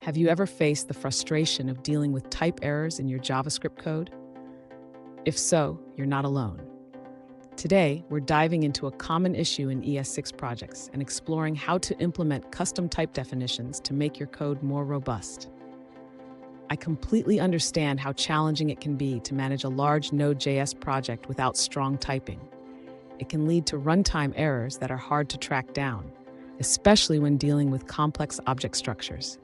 Have you ever faced the frustration of dealing with type errors in your JavaScript code? If so, you're not alone. Today, we're diving into a common issue in ES6 projects and exploring how to implement custom type definitions to make your code more robust. I completely understand how challenging it can be to manage a large Node.js project without strong typing. It can lead to runtime errors that are hard to track down, especially when dealing with complex object structures.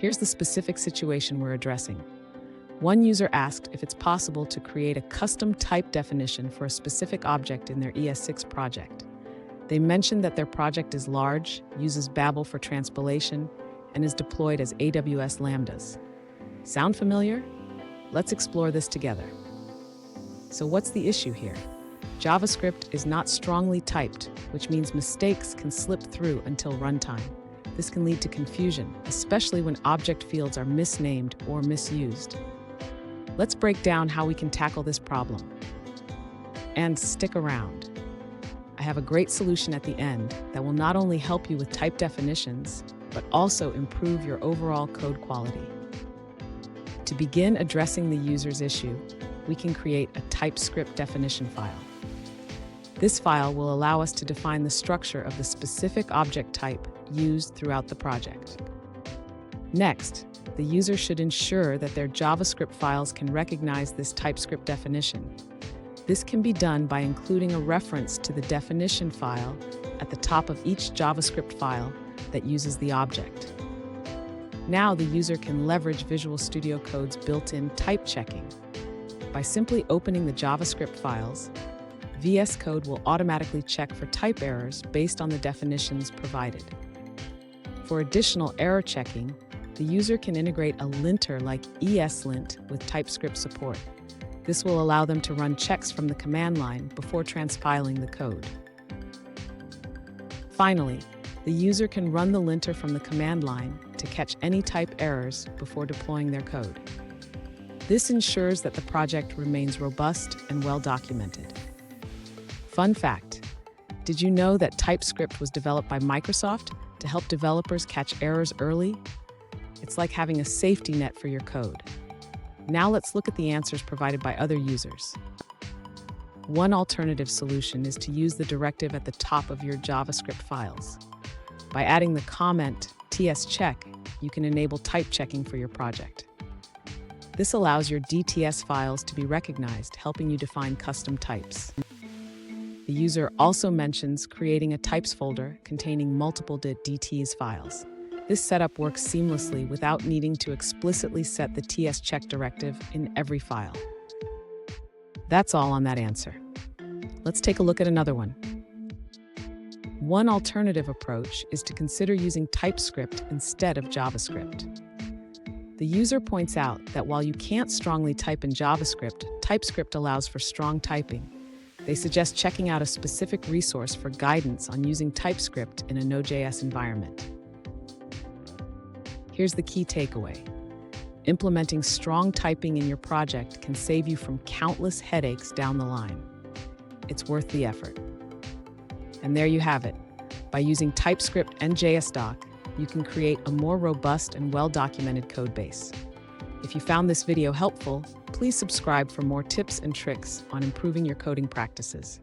Here's the specific situation we're addressing. One user asked if it's possible to create a custom type definition for a specific object in their ES6 project. They mentioned that their project is large, uses Babel for transpilation, and is deployed as AWS Lambdas. Sound familiar? Let's explore this together. So what's the issue here? JavaScript is not strongly typed, which means mistakes can slip through until runtime. This can lead to confusion, especially when object fields are misnamed or misused. Let's break down how we can tackle this problem. And stick around. I have a great solution at the end that will not only help you with type definitions, but also improve your overall code quality. To begin addressing the user's issue, we can create a TypeScript definition file. This file will allow us to define the structure of the specific object type used throughout the project. Next, the user should ensure that their JavaScript files can recognize this TypeScript definition. This can be done by including a reference to the definition file at the top of each JavaScript file that uses the object. Now the user can leverage Visual Studio Code's built-in type checking. By simply opening the JavaScript files, VS Code will automatically check for type errors based on the definitions provided. For additional error checking, the user can integrate a linter like ESLint with TypeScript support. This will allow them to run checks from the command line before transpiling the code. Finally, the user can run the linter from the command line to catch any type errors before deploying their code. This ensures that the project remains robust and well documented. Fun fact: did you know that TypeScript was developed by Microsoft to help developers catch errors early? It's like having a safety net for your code. Now let's look at the answers provided by other users. One alternative solution is to use the directive at the top of your JavaScript files. By adding the comment tscheck, you can enable type checking for your project. This allows your DTS files to be recognized, helping you define custom types. The user also mentions creating a types folder containing multiple DTS files. This setup works seamlessly without needing to explicitly set the tscheck directive in every file. That's all on that answer. Let's take a look at another one. One alternative approach is to consider using TypeScript instead of JavaScript. The user points out that while you can't strongly type in JavaScript, TypeScript allows for strong typing. They suggest checking out a specific resource for guidance on using TypeScript in a Node.js environment. Here's the key takeaway. Implementing strong typing in your project can save you from countless headaches down the line. It's worth the effort. And there you have it. By using TypeScript and JSDoc, you can create a more robust and well-documented code base. If you found this video helpful, please subscribe for more tips and tricks on improving your coding practices.